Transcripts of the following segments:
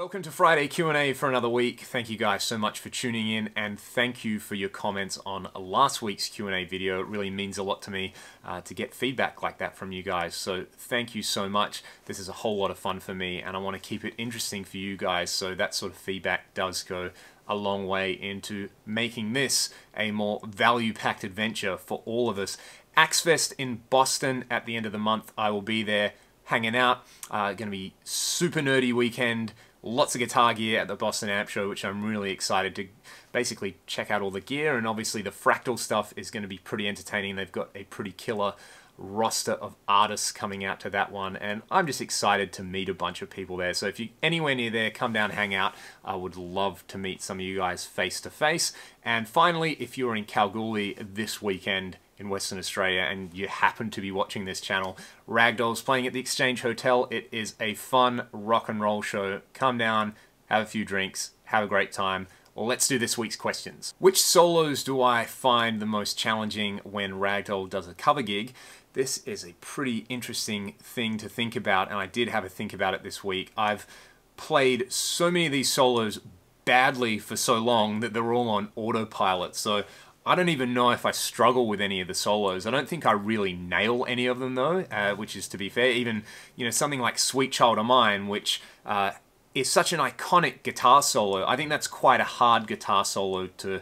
Welcome to Friday Q&A for another week. Thank you guys so much for tuning in, and thank you for your comments on last week's Q&A video. It really means a lot to me to get feedback like that from you guys, so thank you so much. This is a whole lot of fun for me, and I want to keep it interesting for you guys, so that sort of feedback does go a long way into making this a more value-packed adventure for all of us. Axfest in Boston at the end of the month. I will be there hanging out. Going to be super nerdy weekend. Lots of guitar gear at the Boston Amp Show, which I'm really excited to basically check out all the gear, and obviously the Fractal stuff is going to be pretty entertaining. They've got a pretty killer roster of artists coming out to that one, and I'm just excited to meet a bunch of people there. So if you're anywhere near there, come down, hang out. I would love to meet some of you guys face to face. And finally, if you're in Kalgoorlie this weekend in Western Australia and you happen to be watching this channel, Ragdoll's playing at the Exchange Hotel. It is a fun rock and roll show. Come down, have a few drinks, have a great time. Well, let's do this week's questions. Which solos do I find the most challenging when Ragdoll does a cover gig? This is a pretty interesting thing to think about, and I did have a think about it this week. I've played so many of these solos badly for so long that they're all on autopilot, so I don't even know if I struggle with any of the solos. I don't think I really nail any of them though, which is, to be fair, even, you know, something like Sweet Child of Mine, which is such an iconic guitar solo. I think that's quite a hard guitar solo to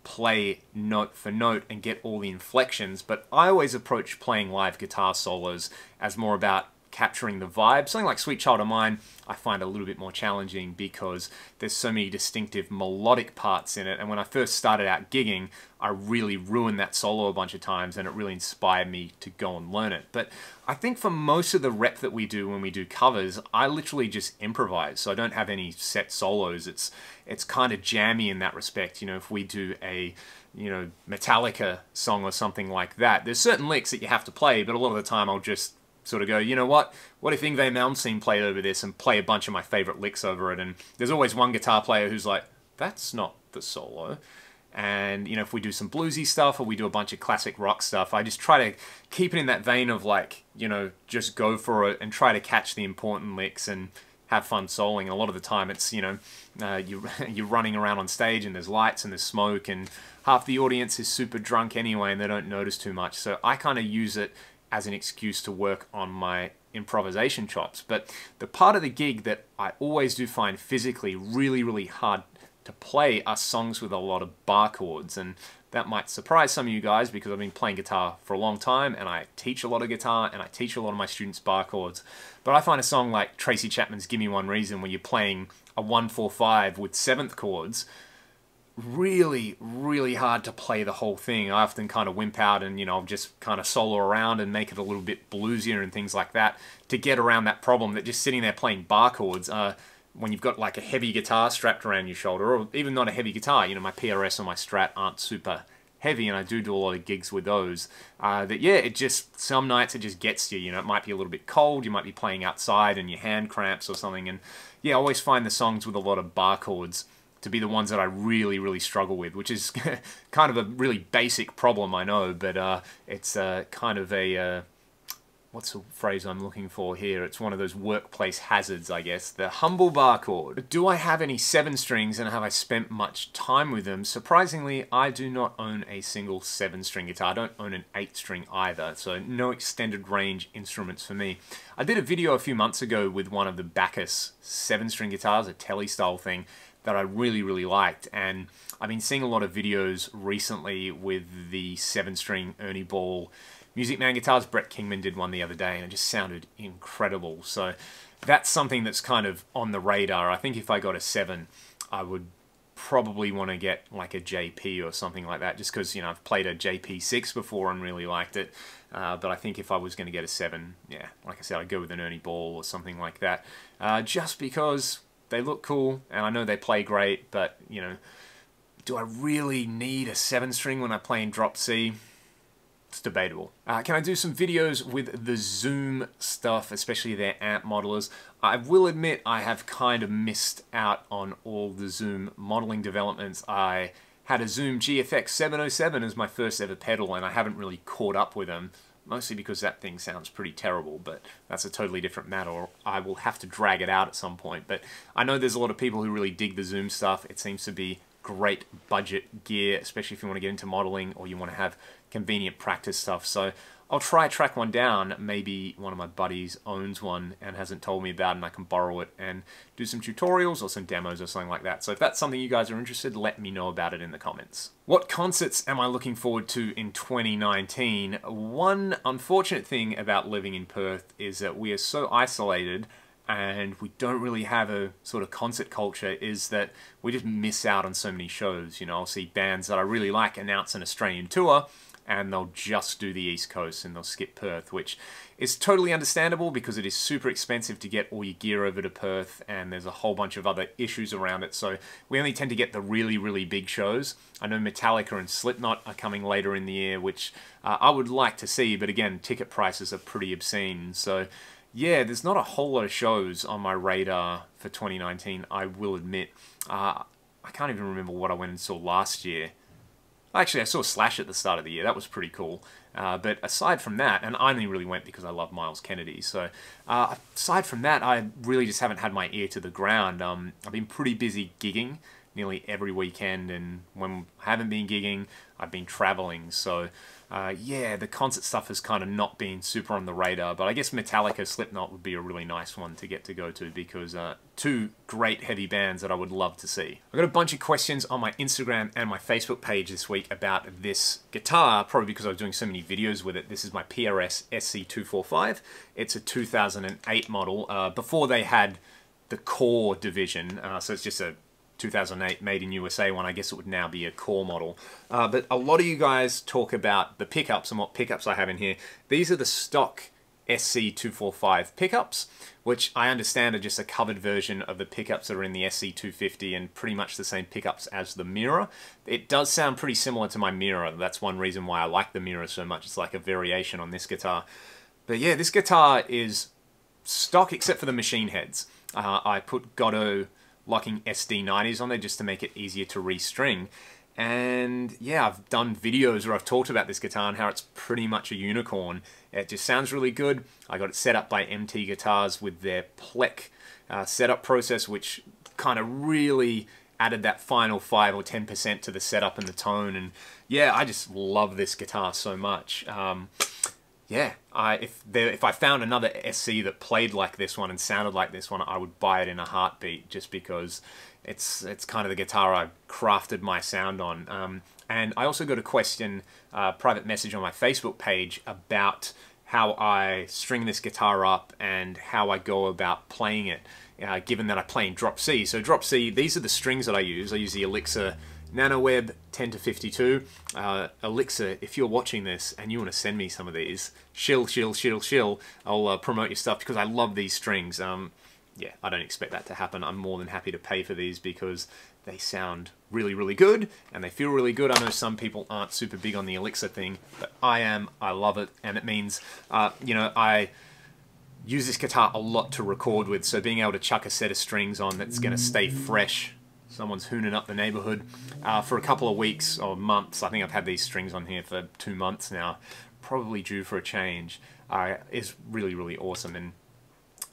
play note for note and get all the inflections, but I always approach playing live guitar solos as more about capturing the vibe. Something like Sweet Child of Mine I find a little bit more challenging because there's so many distinctive melodic parts in it, and when I first started out gigging, I really ruined that solo a bunch of times, and it really inspired me to go and learn it. But I think for most of the rep that we do when we do covers, I literally just improvise, so I don't have any set solos. It's kind of jammy in that respect. You know, if we do a, you know, Metallica song or something like that, there's certain licks that you have to play, but a lot of the time I'll just sort of go, you know what if Yngwie Malmsteen played over this, and play a bunch of my favorite licks over it, and there's always one guitar player who's like, that's not the solo. And, you know, if we do some bluesy stuff or we do a bunch of classic rock stuff, I just try to keep it in that vein of, like, you know, just go for it and try to catch the important licks and have fun soloing. And a lot of the time it's, you know, you're running around on stage and there's lights and there's smoke, and half the audience is super drunk anyway and they don't notice too much. So I kind of use it as an excuse to work on my improvisation chops. But the part of the gig that I always do find physically really, really hard to play are songs with a lot of bar chords, and that might surprise some of you guys because I've been playing guitar for a long time and I teach a lot of guitar and I teach a lot of my students bar chords. But I find a song like Tracy Chapman's Gimme One Reason, where you're playing a 1-4-5 with 7th chords, really, really hard to play the whole thing. I often kind of wimp out and, you know, I'll just kind of solo around and make it a little bit bluesier and things like that to get around that problem that just sitting there playing bar chords, when you've got like a heavy guitar strapped around your shoulder, or even not a heavy guitar, you know, my PRS or my Strat aren't super heavy, and I do a lot of gigs with those, that, yeah, it just, some nights it just gets you, you know, it might be a little bit cold, you might be playing outside and your hand cramps or something, and yeah, I always find the songs with a lot of bar chords to be the ones that I really, really struggle with, which is kind of a really basic problem, I know, but it's kind of a, what's the phrase I'm looking for here? It's one of those workplace hazards, I guess. The humble bar chord. Do I have any 7 strings, and have I spent much time with them? Surprisingly, I do not own a single 7-string guitar. I don't own an 8-string either, so no extended range instruments for me. I did a video a few months ago with one of the Bacchus 7-string guitars, a Telly style thing, that I really, really liked, and I've been seeing a lot of videos recently with the 7-string Ernie Ball Music Man guitars. Brett Kingman did one the other day and it just sounded incredible, so that's something that's kind of on the radar. I think if I got a 7, I would probably want to get like a JP or something like that, just because, you know, I've played a JP6 before and really liked it, but I think if I was going to get a 7, yeah, like I said, I'd go with an Ernie Ball or something like that, just because they look cool, and I know they play great, but, you know, do I really need a 7-string when I play in drop C? It's debatable. Can I do some videos with the Zoom stuff, especially their amp modelers? I will admit I have kind of missed out on all the Zoom modeling developments. I had a Zoom GFX 707 as my first ever pedal, and I haven't really caught up with them. mostly because that thing sounds pretty terrible, but that's a totally different matter, or I will have to drag it out at some point. But I know there's a lot of people who really dig the zoom stuff. It seems to be great budget gear, especially if you want to get into modeling or you want to have convenient practice stuff. So I'll try track one down. Maybe one of my buddies owns one and hasn't told me about it, and I can borrow it and do some tutorials or some demos or something like that. So if that's something you guys are interested, let me know about it in the comments. What concerts am I looking forward to in 2019? One unfortunate thing about living in Perth is that we are so isolated and we don't really have a sort of concert culture, is that we just miss out on so many shows. You know, I'll see bands that I really like announce an Australian tour, and they'll just do the East Coast and they'll skip Perth, which is totally understandable because it is super expensive to get all your gear over to Perth, and there's a whole bunch of other issues around it. So we only tend to get the really, really big shows. I know Metallica and Slipknot are coming later in the year, which I would like to see, but again, ticket prices are pretty obscene. So yeah, there's not a whole lot of shows on my radar for 2019, I will admit. I can't even remember what I went and saw last year. Actually, I saw Slash at the start of the year. That was pretty cool. But aside from that, and I only really went because I love Miles Kennedy, so aside from that, I really just haven't had my ear to the ground. I've been pretty busy gigging nearly every weekend, and when I haven't been gigging, I've been traveling. So yeah, the concert stuff has kind of not been super on the radar, but I guess Metallica, Slipknot would be a really nice one to get to go to, because two great heavy bands that I would love to see. I got a bunch of questions on my Instagram and my Facebook page this week about this guitar, probably because I was doing so many videos with it. This is my PRS SC 245. It's a 2008 model, before they had the Core division, so it's just a 2008 made in USA one. I guess it would now be a Core model. But a lot of you guys talk about the pickups and what pickups I have in here. These are the stock SC 245 pickups, which I understand are just a covered version of the pickups that are in the SC 250 and pretty much the same pickups as the Mirror. It does sound pretty similar to my Mirror. That's one reason why I like the Mirror so much. It's like a variation on this guitar. But yeah, this guitar is stock except for the machine heads. I put Godot locking SD90s on there just to make it easier to restring. And yeah, I've done videos where I've talked about this guitar and how it's pretty much a unicorn. It just sounds really good. I got it set up by MT Guitars with their Plek setup process, which kind of really added that final 5 or 10% to the setup and the tone. And yeah, I just love this guitar so much. Yeah, if I found another SC that played like this one and sounded like this one, I would buy it in a heartbeat, just because it's kind of the guitar I crafted my sound on. And I also got a question, private message on my Facebook page about how I string this guitar up and how I go about playing it, given that I play in drop C. So drop C, these are the strings that I use. I use the Elixir NanoWeb 10 to 52. Elixir, if you're watching this and you want to send me some of these, shill. I'll promote your stuff because I love these strings. Yeah, I don't expect that to happen. I'm more than happy to pay for these because they sound really, really good and they feel really good. I know some people aren't super big on the Elixir thing, but I am. I love it, and it means, you know, I use this guitar a lot to record with, so being able to chuck a set of strings on that's going to stay fresh. Someone's hooning up the neighborhood for a couple of weeks or months. I think I've had these strings on here for 2 months now, probably due for a change. Is really, really awesome. And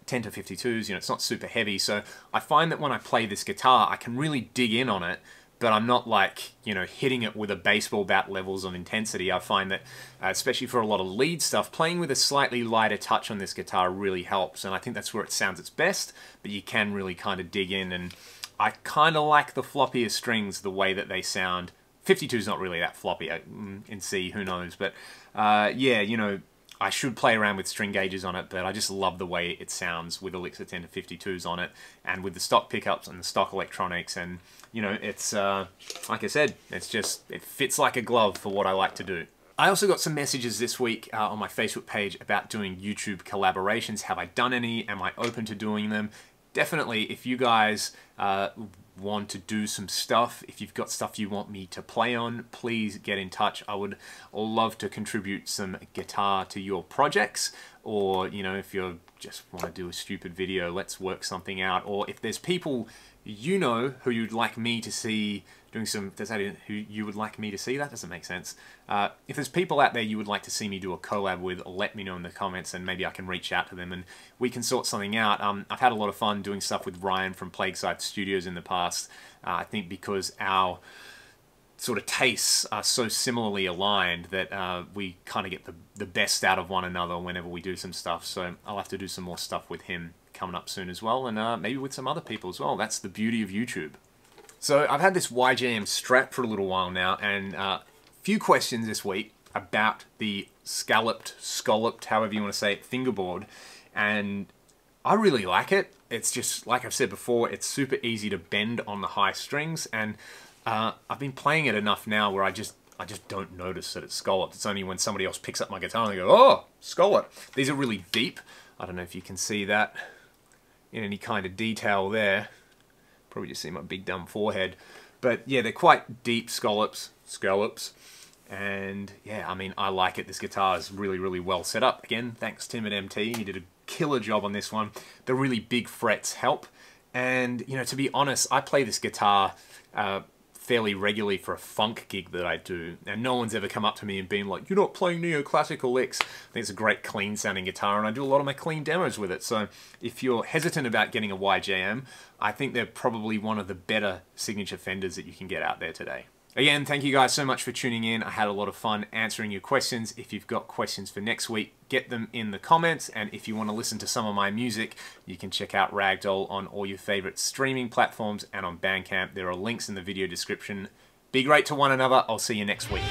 10 to 52s, you know, it's not super heavy, so I find that when I play this guitar, I can really dig in on it, but I'm not like, you know, hitting it with a baseball bat levels of intensity. I find that, especially for a lot of lead stuff, playing with a slightly lighter touch on this guitar really helps, and I think that's where it sounds its best, but you can really kind of dig in, and I kind of like the floppier strings, the way that they sound. 52's not really that floppy in C, who knows, but yeah, you know, I should play around with string gauges on it, but I just love the way it sounds with Elixir 10 to 52s on it, and with the stock pickups and the stock electronics, and you know, it's like I said, it's just, it fits like a glove for what I like to do. I also got some messages this week on my Facebook page about doing YouTube collaborations. Have I done any? Am I open to doing them? Definitely, if you guys want to do some stuff, if you've got stuff you want me to play on, please get in touch. I would love to contribute some guitar to your projects, or, you know, if you just want to do a stupid video, let's work something out. Or if there's people you know who you'd like me to see doing some, who you would like me to see? That doesn't make sense. If there's people out there you would like to see me do a collab with, let me know in the comments and maybe I can reach out to them and we can sort something out. I've had a lot of fun doing stuff with Ryan from Plagueside Studios in the past. I think because our sort of tastes are so similarly aligned that we kind of get the best out of one another whenever we do some stuff. So I'll have to do some more stuff with him coming up soon as well, and maybe with some other people as well. That's the beauty of YouTube. So I've had this YJM strap for a little while now, and a few questions this week about the scalloped, however you want to say it, fingerboard, and I really like it. It's just, like I've said before, it's super easy to bend on the high strings, and I've been playing it enough now where I just don't notice that it's scalloped. It's only when somebody else picks up my guitar and they go, oh, scalloped. These are really deep. I don't know if you can see that in any kind of detail there. Probably just see my big dumb forehead. But yeah, they're quite deep scallops. And yeah, I mean, I like it. This guitar is really, really well set up. Again, thanks Tim at MT. He did a killer job on this one. The really big frets help. And, you know, to be honest, I play this guitar fairly regularly for a funk gig that I do, and no one's ever come up to me and been like, you're not playing neoclassical licks. I think it's a great clean sounding guitar, and I do a lot of my clean demos with it. So if you're hesitant about getting a YJM, I think they're probably one of the better signature Fenders that you can get out there today. Again, thank you guys so much for tuning in. I had a lot of fun answering your questions. If you've got questions for next week, get them in the comments. And if you want to listen to some of my music, you can check out Ragdoll on all your favorite streaming platforms and on Bandcamp. There are links in the video description. Be great to one another. I'll see you next week.